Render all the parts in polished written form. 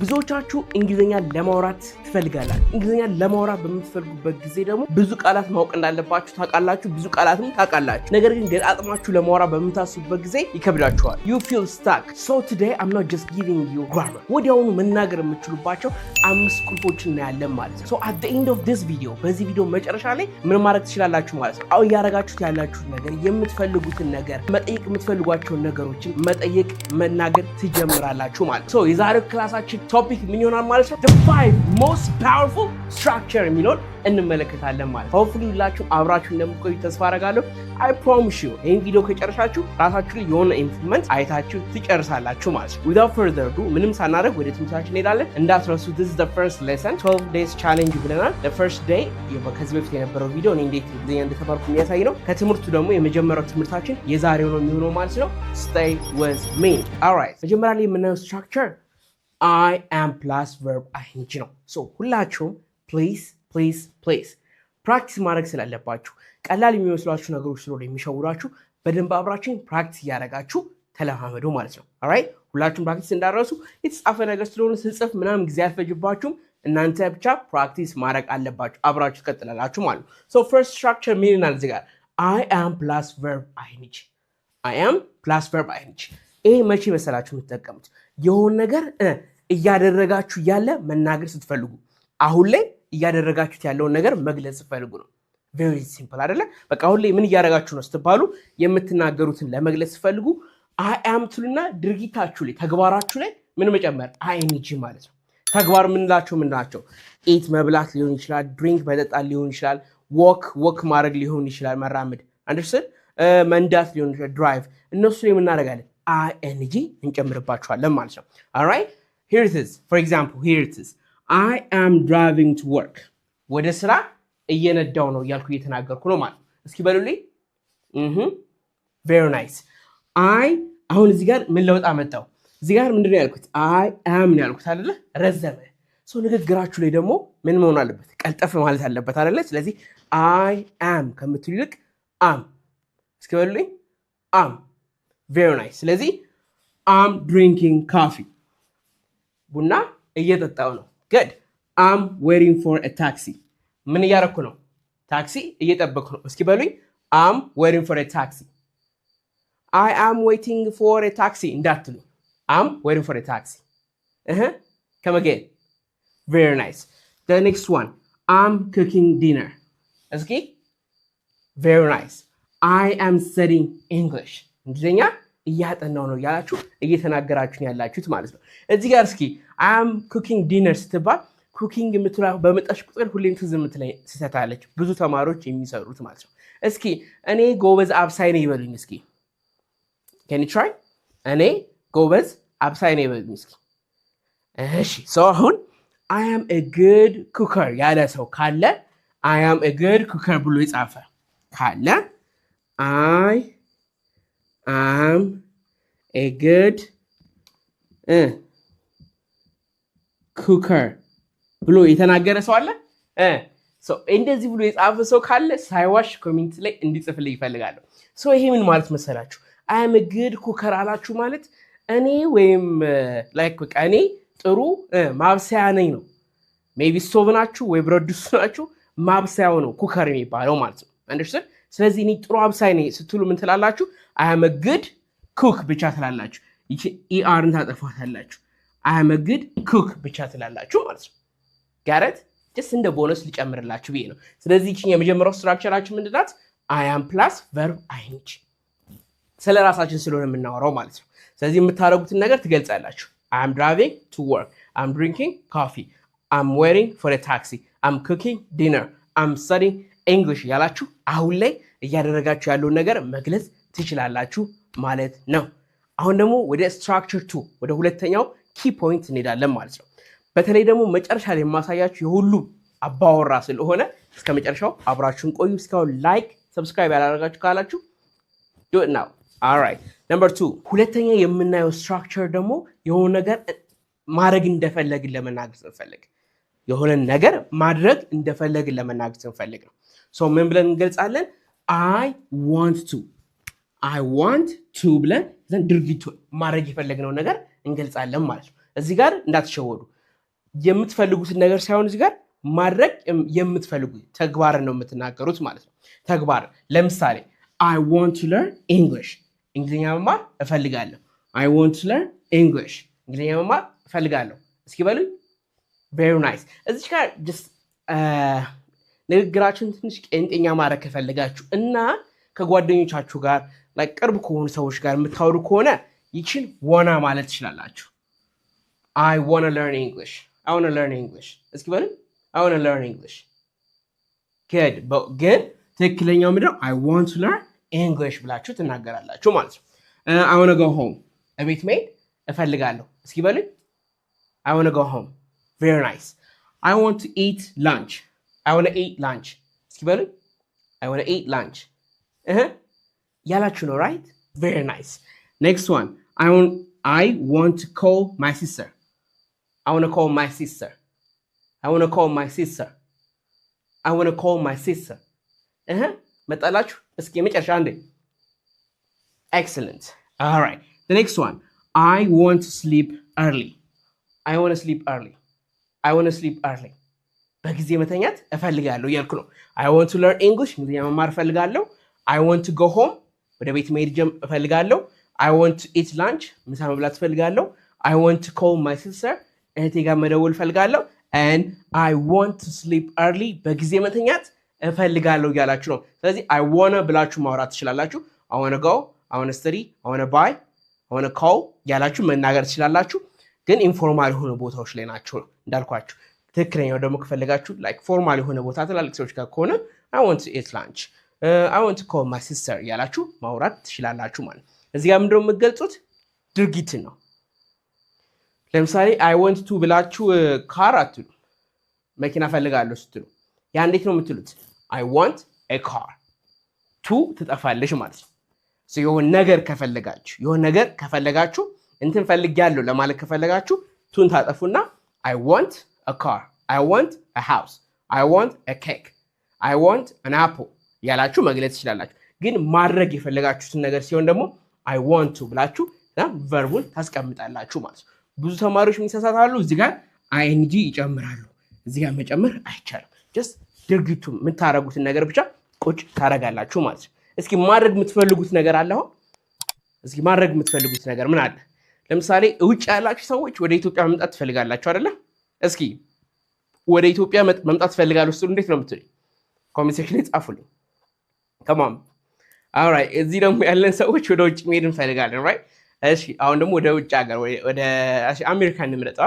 ብዙዎቻችሁ እንግሊዘኛ ለማውራት ትፈልጋላችሁ። እንግሊዘኛ ለማውራት በምትፈልጉበት ጊዜ ደግሞ ብዙ ቃላት ማወቅ እንዳለባችሁ ታውቃላችሁ፣ ብዙ ቃላትም ታውቃላችሁ። ነገር ግን ገጣጥማችሁ ለማውራት በምታስቡበት ጊዜ ይከብዳችኋል። You feel stuck. So today I'm not just giving you grammar. ወዲያውኑ መናገር የምትችሉባቸው 5 ቁልፎችን እናያለን ማለት ነው። So at the end of this video በዚህ ቪዲዮ መጨረሻ ላይ ምን ማድረግ ትችላላችሁ ማለት ነው። አሁን ያደረጋችሁት ያላችሁት ነገር የምትፈልጉትን ነገር መጠየቅ የምትፈልጓቸውን ነገሮችን መጠየቅ መናገር ትጀምራላችሁ ማለት ነው። So የዛሬው ክላሳችን ቶፒክ ምን ይሆናል ማለት ነው? The 5 most powerful structure የሚለውን እንመለከታለን ማለት ነው። ሆፕፉሊ ሁላችሁ አብራችሁ እንደምትቆዩ ተስፋ አደርጋለሁ። I promise you ይህን ቪዲዮ ከጨረሳችሁ ራሳችሁ ላይ የሆነ ኢምፕሩቭመንት አይታችሁ ትጨርሳላችሁ ማለት ነው። Without further ado ምንም ሳናደርግ ወደ ትምህርታችን እንሄዳለን። እንዳትረሱ this is the first lesson 12 days challenge ብለናል። the first day ከዚህ በፊት የነበረው ቪዲዮ እኔ እንዴት እንግሊዝኛ እንደተማርኩ የሚያሳይ ነው። ከትምህርቱ ደግሞ የመጀመሪያው ትምህርታችን የዛሬው ነው የሚሆነው ማለት ነው። Stay with me. Alright መጀመሪያ ላይ የምናየው structure I am plus verb ing ነው። ሶ ሁላችሁም please ፕራክቲስ ማድረግ ስላለባችሁ ቀላል የሚመስሏችሁ ነገሮች ስለሆነ የሚሸውራችሁ በደንብ አብራችን ፕራክቲስ እያደረጋችሁ ተለማመዱ ማለት ነው። ኦልራይት ሁላችሁም ፕራክቲስ እንዳደረሱ የተጻፈ ነገር ስለሆነ ስጽፍ ምናምን ጊዜ አልፈጅባችሁም። እናንተ ብቻ ፕራክቲስ ማድረግ አለባችሁ። አብራችሁ ትቀጥላላችሁ ማለት ነው። ሶ ፈርስት ስትራክቸር ምን ይላል እዚህ ጋር? I am plus verb ing። I am plus verb ing። ይሄ መቼ መሰላችሁ የምትጠቀሙት? የሆነ ነገር እያደረጋችሁ ያለ መናገር ስትፈልጉ፣ አሁን ላይ እያደረጋችሁት ያለውን ነገር መግለጽ ስትፈልጉ ነው። ቬሪ ሲምፕል አይደለ? በቃ አሁን ላይ ምን እያደረጋችሁ ነው ስትባሉ የምትናገሩትን ለመግለጽ ስትፈልጉ አይ አም ትሉና ድርጊታችሁ ላይ ተግባራችሁ ላይ ምን መጨመር አይንጂ ማለት ነው። ተግባር ምንላቸው ምንላቸው? ኢት መብላት ሊሆን ይችላል፣ ድሪንክ መጠጣት ሊሆን ይችላል፣ ወክ ማድረግ ሊሆን ይችላል፣ መራመድ አንደርስን፣ መንዳት ሊሆን ይችላል፣ ድራይቭ። እነሱ ላይ የምናደርጋለን አይንጂ እንጨምርባቸዋለን ማለት ነው። ኦልራይት here it is. For example, here it is. I am driving to work. ወደ ስራ እየነዳው ነው እያልኩ እየተናገርኩ ነው ማለት ነው። እስኪ በሉልኝ። very nice. አሁን እዚህ ጋር ምን ለውጥ አመጣው? እዚህ ጋር ምንድነው ያልኩት? I am ነው ያልኩት አይደለ? ረዘመ። ሶ ንግግራችሁ ላይ ደግሞ ምን መሆን አለበት? ቀልጠፍ ማለት አለበት አይደለ? ስለዚህ I am ከምትሉ ይልቅ am። እስኪ በሉልኝ። am. very nice. ስለዚህ I'm drinking coffee. ቡና እየጠጣው ነው። good. I'm waiting for a taxi. ምን እያደረኩ ነው? ታክሲ እየጠበቅኩ ነው። እስኪ በሉኝ። I'm waiting for a taxi. I am waiting for a taxi እንዳትሉ። I'm waiting for a taxi. come again. very nice. the next one. I'm cooking dinner. እስኪ very nice. I am studying English. እንግሊዝኛ እያጠናው ነው ያላችሁ እየተናገራችሁ ነው ያላችሁት ማለት ነው። እዚህ ጋር እስኪ I am cooking dinner ስትባል ኩኪንግ የምትለው በመጣሽ ቁጥር ሁሌም ትዝ የምትለኝ ስህተት አለች ብዙ ተማሪዎች የሚሰሩት ማለት ነው። እስኪ እኔ ጎበዝ አብሳይ ነኝ ይበሉኝ እስኪ። can you try? እኔ ጎበዝ አብሳይ ነኝ ይበሉኝ እስኪ። እሺ so አሁን I am a good cooker ያለ ሰው ካለ I am a good cooker ብሎ ይጻፈ ካለ I am a good cooker ብሎ የተናገረ ሰው አለ? እንደዚህ ብሎ የጻፈ ሰው ካለ ሳይዋሽ ኮሜንት ላይ እንዲጽፍልኝ ይፈልጋለሁ። ይሄ ምን ማለት መሰላችሁ? I am a good cooker አላችሁ ማለት እኔ ወይም በቃ እኔ ጥሩ ማብሰያ ነኝ ነው። ሜቢ ስቶቭ ናችሁ ወይ ብረት ድስት ናችሁ፣ ማብሰያው ነው ኩከር የሚባለው ማለት ነው። አንደርስታንድ? ስለዚህ እኔ ጥሩ አብሳይ ነኝ ስትሉ ምን ትላላችሁ? I am a good cook ብቻ ትላላችሁ። ኢአርን ታጠፋታላችሁ። I am a good cook ብቻ ትላላችሁ ማለት ነው። ጋረት ጀስት እንደ ቦነስ ሊጨምርላችሁ ብዬ ነው። ስለዚህ እቺ የመጀመሪያው ስትራክቸራችን ምንድናት? I am plus verb ing። ስለ ራሳችን ስለሆነ የምናወራው ማለት ነው። ስለዚህ የምታደርጉትን ነገር ትገልጻላችሁ። I am driving to work. I'm drinking coffee. I'm waiting for a taxi. I'm cooking dinner. I'm studying English ያላችሁ አሁን ላይ እያደረጋችሁ ያለውን ነገር መግለጽ ትችላላችሁ ማለት ነው። አሁን ደግሞ ወደ ስትራክቸር 2 ወደ ሁለተኛው ኪ ፖይንት እንሄዳለን ማለት ነው። በተለይ ደግሞ መጨረሻ ላይ የማሳያችሁ የሁሉ አባወራ ስለሆነ እስከ መጨረሻው አብራችሁን ቆዩ። እስካሁን ላይክ ሰብስክራይብ ያላደረጋችሁ ካላችሁ do it now. all right. number 2 ሁለተኛ የምናየው ስትራክቸር ደግሞ የሆነ ነገር ማድረግ እንደፈለግን ለመናገር ስንፈልግ የሆነ ነገር ማድረግ እንደፈለግን ለመናገር ስንፈልግ ነው። ምን ብለን እንገልጻለን? I want to ብለን ድርጊቱ ማድረግ የፈለግነው ነገር እንገልጻለን ማለት ነው። እዚህ ጋር እንዳትሸወዱ። የምትፈልጉትን ነገር ሳይሆን እዚህ ጋር ማድረግ የምትፈልጉት ተግባርን ነው የምትናገሩት ማለት ነው። ተግባር ለምሳሌ I want to learn English እንግሊዝኛ መማር እፈልጋለሁ። I want to learn English እንግሊዝኛ መማር እፈልጋለሁ። እስኪ በሉኝ። very nice። እዚህ ጋር just ንግግራችሁን ትንሽ ቄንጤኛ ማድረግ ከፈለጋችሁ እና ከጓደኞቻችሁ ጋር ቅርብ ከሆኑ ሰዎች ጋር የምታወሩ ከሆነ ይችን ዋና ማለት ትችላላችሁ። I want to learn English I want to learn English እስኪ በሉኝ። I want to learn English good ግን ትክክለኛው ምንድነው? I want to learn English ብላችሁ ትናገራላችሁ ማለት ነው። I want to go home እቤት መሄድ እፈልጋለሁ። እስኪ በሉኝ። I want to go home very nice። I want to eat lunch I want to eat lunch እስኪ በሉኝ። I want to eat lunch ያላችሁ ነው right very nice። next one I want to call my sister I want to call my sister I want to call my sister I want to call my sister መጣላችሁ። እስኪ የመጨረሻ አንዴ excellent all right the next one I want to sleep early I want to sleep early I want to sleep early በጊዜ መተኛት እፈልጋለሁ እያልኩ ነው። I want to learn English እንግሊዝኛ መማር እፈልጋለሁ። I want to go home ወደ ቤት መሄድ እፈልጋለሁ። I want to eat lunch ምሳ መብላት እፈልጋለሁ። I want to call my sister እህቴ ጋር መደወል እፈልጋለሁ። and I want to sleep early በጊዜ መተኛት እፈልጋለሁ እያላችሁ ነው። ስለዚህ I wanna ብላችሁ ማውራት ትችላላችሁ። I wanna go I wanna study I wanna buy I wanna call ያላችሁ መናገር ትችላላችሁ። ግን ኢንፎርማል የሆኑ ቦታዎች ላይ ናቸው እንዳልኳችሁ። ትክክለኛው ደግሞ ከፈለጋችሁ ፎርማል የሆነ ቦታ ትላልቅ ሰዎች ጋር ከሆነ I want to eat lunch I want to call my sister ያላችሁ ማውራት ትችላላችሁ ማለት። እዚህ ጋር ምንድነው የምትገልጹት? ድርጊትን ነው። ለምሳሌ I want to ብላችሁ ካር አትሉ። መኪና ፈልጋለሁ ስትሉ ያ እንዴት ነው የምትሉት? I want a car to ትጠፋለሽ ማለት ነው። የሆነ ነገር ከፈለጋችሁ እንትን ፈልጊያለሁ ለማለት ከፈለጋችሁ ቱን ታጠፉና I want a car I want a house I want a cake I want an apple ያላችሁ መግለጽ ትችላላችሁ። ግን ማድረግ የፈለጋችሁትን ነገር ሲሆን ደግሞ I want to ብላችሁ ቨርቡን ታስቀምጣላችሁ ማለት ነው። ብዙ ተማሪዎች የሚሳሳታሉ። እዚህ ጋር ing ይጨምራሉ። እዚህ ጋር መጨመር አይቻልም። just ድርጊቱ የምታረጉትን ነገር ብቻ ቁጭ ታረጋላችሁ ማለት ነው። እስኪ ማድረግ የምትፈልጉት ነገር አለ። አሁን እስኪ ማድረግ የምትፈልጉት ነገር ምን አለ? ለምሳሌ ውጭ ያላችሁ ሰዎች ወደ ኢትዮጵያ መምጣት ትፈልጋላችሁ አይደለ? እስኪ ወደ ኢትዮጵያ መምጣት ትፈልጋላችሁ ስትሉ እንዴት ነው የምትሉኝ? ኮሜንት ሴክሽን ላይ ጻፉልኝ። ተማም alright እዚህ ደግሞ ያለን ሰዎች ወደ ውጭ መሄድ እንፈልጋለን right? እሺ አሁን ደግሞ ወደ ውጭ ሀገር ወደ አሜሪካ እንምረጣ።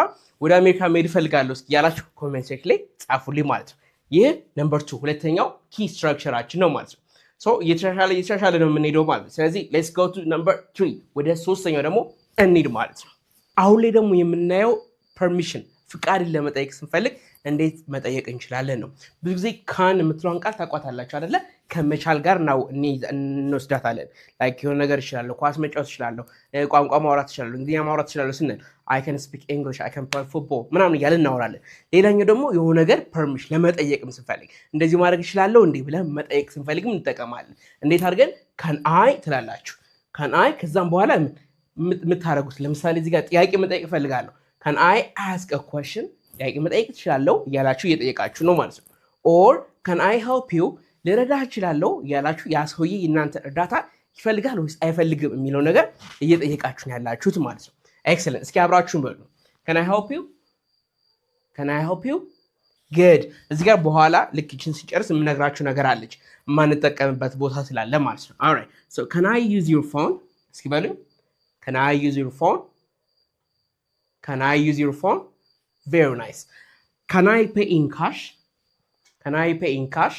ወደ አሜሪካ መሄድ እፈልጋለሁ እስኪ ያላችሁ ኮሜንት ሴክሽን ላይ ጻፉልኝ ማለት ነው። ይህ ነምበር 2 ሁለተኛው ኪ ስትራክቸራችን ነው ማለት ነው። ሶ እየተሻሻለ ነው የምንሄደው ማለት ነው። ስለዚህ let's go to number 3 ወደ ሶስተኛው ደግሞ እንሂድ ማለት ነው። አሁን ላይ ደግሞ የምናየው ፐርሚሽን ፍቃድን ለመጠየቅ ስንፈልግ እንዴት መጠየቅ እንችላለን ነው። ብዙ ጊዜ ካን የምትለውን ቃል ታቋታላችሁ አይደለ? ከመቻል ጋር ነው እንወስዳታለን። ላይክ የሆነ ነገር እችላለሁ፣ ኳስ መጫወት እችላለሁ፣ ቋንቋ ማውራት እችላለሁ፣ እንግሊዝኛ ማውራት እችላለሁ ስንል I can speak English I can play football ምናምን እያልን እናወራለን። ሌላኛው ደግሞ የሆነ ነገር ፐርሚሽን ለመጠየቅም ስንፈልግ እንደዚህ ማድረግ እችላለሁ እንዴ ብለን መጠየቅ ስንፈልግም እንጠቀማለን። እንዴት አድርገን can I ትላላችሁ። can I ከዛም በኋላ የምታረጉት ለምሳሌ እዚህ ጋር ጥያቄ መጠየቅ እፈልጋለሁ can I ask a question ጥያቄ መጠየቅ እችላለሁ እያላችሁ እየጠየቃችሁ ነው ማለት ነው። or can I help you ልረዳህ እችላለሁ እያላችሁ ያ ሰውዬ የእናንተ እርዳታ ይፈልጋል ወይስ አይፈልግም የሚለው ነገር እየጠየቃችሁ ያላችሁት ማለት ነው። ኤክሰለንት። እስኪ አብራችሁን በሉ። can I help you can I help you good። እዚህ ጋር በኋላ ልክ እችን ሲጨርስ የምነግራችሁ ነገር አለች የማንጠቀምበት ቦታ ስላለ ማለት ነው። alright so can I use your phone እስኪ በሉ can I use your phone can I use your phone very nice can I pay in cash can I pay in cash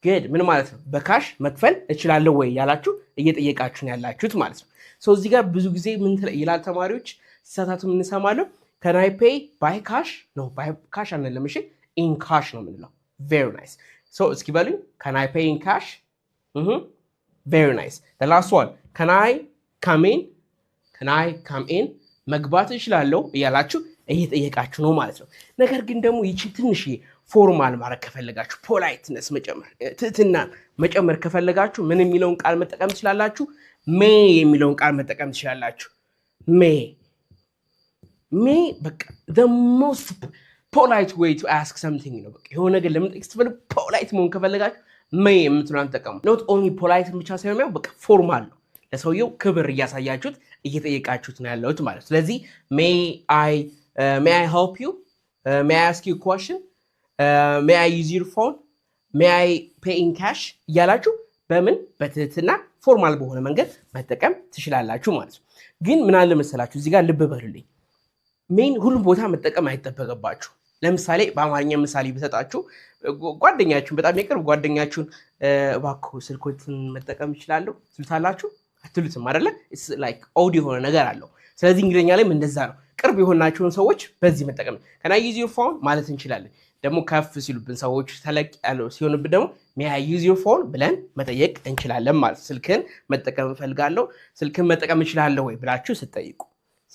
good ምን ማለት ነው? በካሽ መክፈል እችላለሁ ወይ ያላችሁ እየጠየቃችሁ ነው ያላችሁት ማለት ነው። ሶ እዚህ ጋር ብዙ ጊዜ ምን ይላል ተማሪዎች ሲሳሳቱ ምን እንሰማለን? can I pay by cash no by cash አንልም። እሺ in cash ነው የምንለው። very nice so እስኪ በሉኝ can I pay in cash very nice the last one can I come in can I come in መግባት እችላለሁ እያላችሁ እየጠየቃችሁ ነው ማለት ነው። ነገር ግን ደግሞ ይቺ ትንሽ ፎርማል ማድረግ ከፈለጋችሁ ፖላይትነስ መጨመር ትህትና መጨመር ከፈለጋችሁ ምን የሚለውን ቃል መጠቀም ትችላላችሁ? ሜይ የሚለውን ቃል መጠቀም ትችላላችሁ። ሜይ በቃ the most polite way to ask something ነው። በቃ የሆነ ነገር ለመጠየቅ ስትፈልጉ ፖላይት መሆን ከፈለጋችሁ ሜይ የምትለዋን ተጠቀሙ። not only polite ብቻ ሳይሆን በቃ ፎርማል ነው። ለሰውየው ክብር እያሳያችሁት እየጠየቃችሁት ነው ያለሁት ማለት። ስለዚህ may I help you? May I ask you a question? May I use your phone? May I pay in cash? እያላችሁ በምን በትህትና ፎርማል በሆነ መንገድ መጠቀም ትችላላችሁ ማለት ነው። ግን ምን አለ መሰላችሁ እዚህ ጋር ልብ በሉልኝ። ሜን ሁሉም ቦታ መጠቀም አይጠበቅባችሁ። ለምሳሌ በአማርኛ ምሳሌ ብሰጣችሁ ጓደኛችሁን በጣም የቅርብ ጓደኛችሁን እባክዎ ስልኮትን መጠቀም ይችላሉ ትሉታላችሁ? አትሉትም አይደለ? ኢትስ ላይክ ኦድ የሆነ ነገር አለው። ስለዚህ እንግሊዝኛ ላይም እንደዛ ነው። ቅርብ የሆናችሁን ሰዎች በዚህ መጠቀም can I use your phone ማለት እንችላለን። ደግሞ ከፍ ሲሉብን ሰዎች ተለቅ ያለው ሲሆንብን ደግሞ may I use your phone ብለን መጠየቅ እንችላለን ማለት። ስልክህን መጠቀም እፈልጋለሁ፣ ስልክህን መጠቀም እችላለሁ ወይ ብላችሁ ስትጠይቁ፣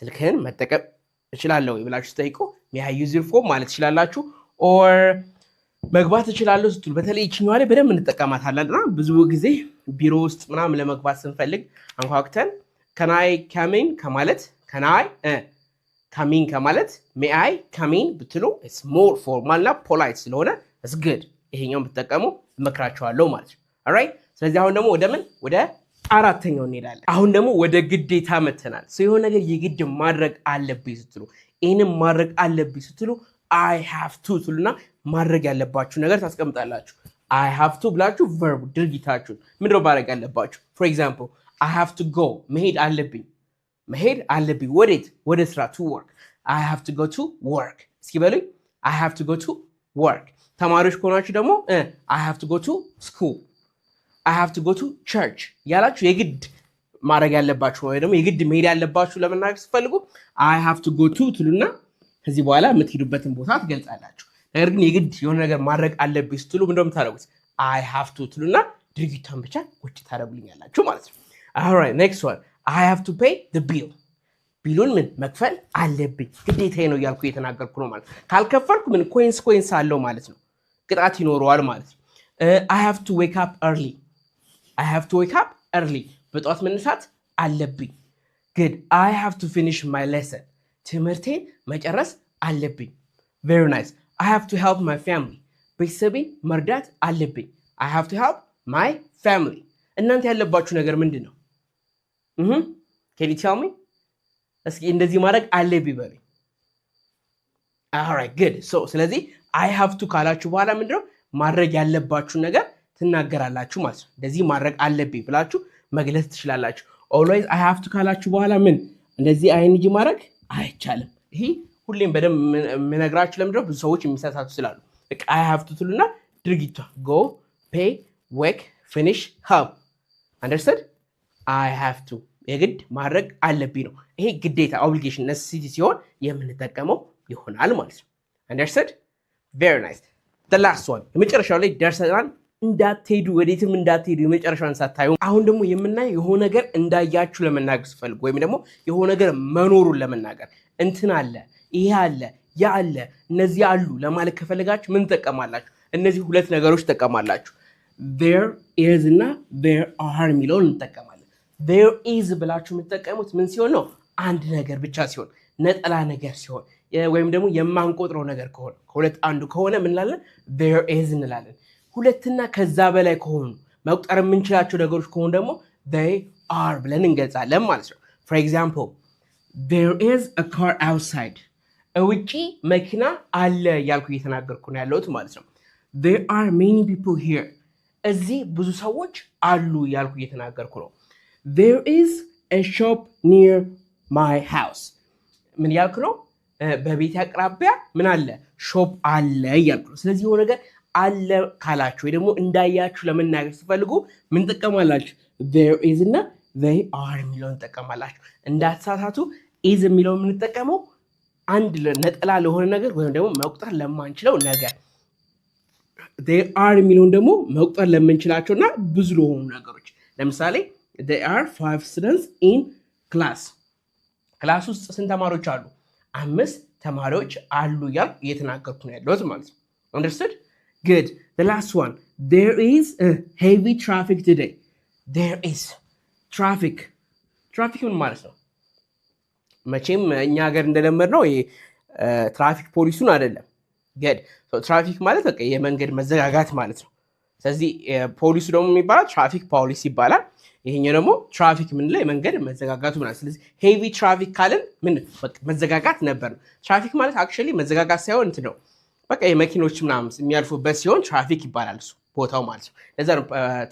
ስልክህን መጠቀም እችላለሁ ወይ ብላችሁ ስትጠይቁ may I use your phone ማለት ትችላላችሁ። ኦር መግባት እችላለሁ ስትሉ በተለይ ይችኛዋ ላይ በደንብ እንጠቀማታለንና ብዙ ጊዜ ቢሮ ውስጥ ምናምን ለመግባት ስንፈልግ አንኳኩተን can I come in ከማለት can I come in ከማለት may I come in ብትሉ it's more formal እና polite ስለሆነ it's good። ይሄኛውን ብትጠቀሙ እመክራችኋለሁ ማለት ነው። alright ስለዚህ አሁን ደግሞ ወደ አራተኛው እንሄዳለን። አሁን ደግሞ ወደ ግዴታ መተናል። የሆነ ነገር የግድ ማድረግ አለብኝ ስትሉ ይሄንን ማድረግ አለብኝ ስትሉ I have to ትሉና ማድረግ ያለባችሁ ነገር ታስቀምጣላችሁ። I have to ብላችሁ verb ድርጊታችሁን ምንድነው ማድረግ ያለባችሁ? for example I have to go መሄድ አለብኝ ወዴት? ወደ ስራ to work I have to go to work። እስኪ በሉኝ I have to go to work። ተማሪዎች ከሆናችሁ ደግሞ I have to go to school I have to go to church ያላችሁ የግድ ማድረግ ያለባችሁ ወይ ደግሞ የግድ መሄድ ያለባችሁ ለመናገር ስትፈልጉ I have to go to ትሉና ከዚህ በኋላ የምትሄዱበትን ቦታ ትገልጻላችሁ። ነገር ግን የግድ የሆነ ነገር ማድረግ አለብኝ ስትሉ ምንድነው የምታደርጉት? I have to ትሉና ድርጊቷን ብቻ ቁጭ ታደርጉልኛላችሁ ማለት ነው። alright next one I have to pay the bill። ቢሉን ምን መክፈል አለብኝ ግዴታዬ ነው እያልኩ እየተናገርኩ ነው ማለት። ካልከፈልኩ ምን ኮንስ አለው ማለት ነው፣ ቅጣት ይኖረዋል ማለት ነው። I have to wake up early በጠዋት መነሳት አለብኝ። good I have to finish my lesson ትምህርቴን መጨረስ አለብኝ። very nice I have to help my family ቤተሰቤን መርዳት አለብኝ። I have to help my family። እናንተ ያለባችሁ ነገር ምንድን ነው? can you tell me? እስኪ እንደዚህ ማድረግ አለብኝ በሉኝ። alright good ስለዚህ I have to ካላችሁ በኋላ ምንድነው ማድረግ ያለባችሁ ነገር ትናገራላችሁ ማለት ነው። እንደዚህ ማድረግ አለብኝ ብላችሁ መግለጽ ትችላላችሁ። always I have to ካላችሁ በኋላ ምን እንደዚህ አይንጂ ማድረግ አይቻልም። ይሄ ሁሌም በደንብ የምነግራችሁ ለምንድነው ብዙ ሰዎች የሚሳሳቱ ስላሉ። በቃ I have to ትሉና ድርጊቷ go pay work finish help understood? I have to የግድ ማድረግ አለብኝ ነው። ይሄ ግዴታ obligation necessity ሲሆን የምንጠቀመው ይሆናል ማለት ነው። understood? very nice the last one የመጨረሻው ላይ ደርሰናል። እንዳትሄዱ ወዴትም እንዳትሄዱ የመጨረሻውን ሳታዩ አሁን ደግሞ የምናየው የሆነ ነገር እንዳያችሁ ለመናገር ስትፈልጉ ወይም ደግሞ የሆነ ነገር መኖሩን ለመናገር እንትን አለ ይሄ አለ ያ አለ እነዚህ አሉ ለማለት ከፈለጋችሁ ምን ተጠቀማላችሁ? እነዚህ ሁለት ነገሮች ተጠቀማላችሁ። there is እና there are የሚለውን እንጠቀማለን። there is ብላችሁ የምትጠቀሙት ምን ሲሆን ነው? አንድ ነገር ብቻ ሲሆን፣ ነጠላ ነገር ሲሆን ወይም ደግሞ የማንቆጥረው ነገር ከሆነ ከሁለት አንዱ ከሆነ ምን እንላለን? there is እንላለን። ሁለትና ከዛ በላይ ከሆኑ መቁጠር የምንችላቸው ነገሮች ከሆኑ ደግሞ they are ብለን እንገልጻለን ማለት ነው። for example there is a car outside ውጪ መኪና አለ ያልኩ እየተናገርኩ ነው ያለሁት ማለት ነው። there are many people here እዚህ ብዙ ሰዎች አሉ ያልኩ እየተናገርኩ ነው። there is a shop near my house ምን ያልኩ ነው? በቤት አቅራቢያ ምን አለ? ሾፕ አለ ያልኩ ነው። ስለዚህ የሆነ ነገር አለ ካላችሁ ወይ ደግሞ እንዳያችሁ ለመናገር ስትፈልጉ ምን ተጠቀማላችሁ? there is እና they are የሚለውን ተጠቀማላችሁ። እንዳትሳሳቱ is የሚለውን የምንጠቀመው አንድ ነጠላ ለሆነ ነገር ወይም ደግሞ መቁጠር ለማንችለው ነገር፣ they are የሚለውን ደግሞ መቁጠር ለምንችላቸውና ብዙ ለሆኑ ነገሮች። ለምሳሌ there are 5 students in class ክላስ ውስጥ ስንት ተማሪዎች አሉ? 5 ተማሪዎች አሉ ያልኩ እየተናገርኩ ነው ያለሁት ማለት ነው። understood? good the last one there is a heavy traffic today there is traffic ምን ማለት ነው? መቼም እኛ ሀገር እንደለመድነው ትራፊክ ፖሊሱን አይደለም። ገድ ትራፊክ ማለት በቃ የመንገድ መዘጋጋት ማለት ነው። ስለዚህ ፖሊሱ ደግሞ የሚባለው ትራፊክ ፖሊስ ይባላል። ይሄኛው ደግሞ ትራፊክ የምንለው የመንገድ መዘጋጋቱ ማለት። ስለዚህ ሄቪ ትራፊክ ካልን ምን መዘጋጋት ነበር። ትራፊክ ማለት አክቹዋሊ መዘጋጋት ሳይሆን እንትን ነው በቃ የመኪኖች ምናምን የሚያልፉበት ሲሆን ትራፊክ ይባላል እሱ ቦታው ማለት ነው። ለዛ ነው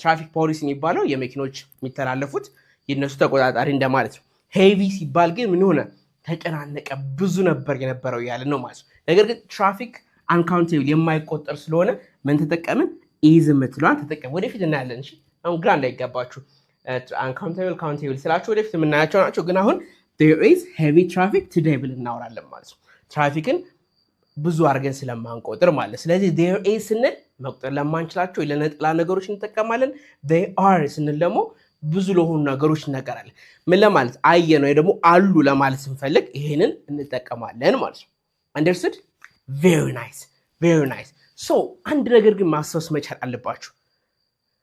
ትራፊክ ፖሊስ የሚባለው የመኪኖች የሚተላለፉት የነሱ ተቆጣጣሪ እንደማለት ነው። ሄቪ ሲባል ግን ምን ሆነ ተጨናነቀ ብዙ ነበር የነበረው ያለ ነው ማለት ነው። ነገር ግን ትራፊክ አንካውንቴብል የማይቆጠር ስለሆነ ምን ተጠቀምን? ኢዝ የምትለዋን ተጠቀም። ወደፊት እናያለን። እሺ አሁን ግራ እንዳይገባችሁ አንካውንቴብል ካውንቴብል ስላችሁ ወደፊት የምናያቸው ናቸው። ግን አሁን there is heavy traffic today ብለን እናወራለን ማለት ነው። ትራፊክን ብዙ አድርገን ስለማንቆጥር ማለት። ስለዚህ there is ስንል መቁጠር ለማንችላቸው ለነጠላ ነገሮች እንጠቀማለን። they are ስንል ደግሞ ብዙ ለሆኑ ነገሮች እንነገራለን። ምን ለማለት አየ ነው ደግሞ አሉ ለማለት ስንፈልግ ይሄንን እንጠቀማለን ማለት ነው። understood? very nice very nice so አንድ ነገር ግን ማስተዋል መቻል አለባችሁ።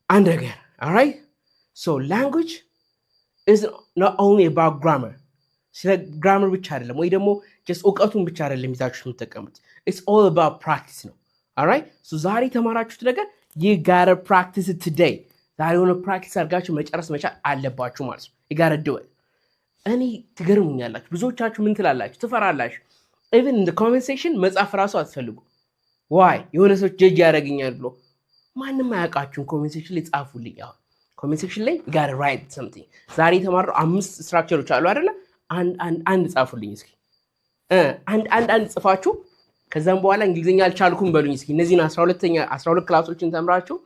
አንድ ነገር alright so language is not only about grammar ስለ grammar ብቻ አይደለም ወይ ደግሞ just እውቀቱን ብቻ አይደለም ይዛችሁ የምትጠቀሙት it's all about practice ነው alright so ዛሬ ተማራችሁት ነገር you gotta practice it today ዛሬ ሆነ ፕራክቲስ አድርጋችሁ መጨረስ መቻል አለባችሁ ማለት ነው you gotta do it እኔ ትገርሙኛላችሁ ብዙዎቻችሁ ምን ትላላችሁ ትፈራላችሁ even in the comment section መጻፍ ራሱ አትፈልጉ why የሆነ ሰው ጀጅ ያደርገኛል ብሎ ማንንም አያውቃችሁም comment section ላይ ጻፉልኝ አሁን comment section ላይ you gotta write something ዛሬ የተማረው 5 ስትራክቸሮች አሉ አይደለ አንድ ጻፉልኝ እስኪ አንድ ጽፋችሁ ከዛም በኋላ እንግሊዘኛ አልቻልኩም በሉኝ እስኪ እነዚህን 12 ክላሶችን ተምራችሁ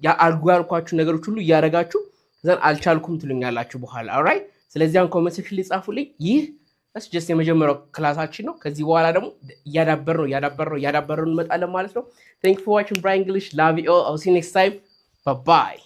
ያልጓልኳችሁ ነገሮች ሁሉ ያረጋችሁ ዘን አልቻልኩም ትሉኛላችሁ በኋላ alright ስለዚህ አሁን comment section ላይ ጻፉልኝ ይህ that's just የመጀመሪያው ክላሳችን ነው ከዚህ በኋላ ደግሞ ያዳበረው እንመጣለን ማለት ነው thank you for watching Brian English love you all I'll see you next time bye bye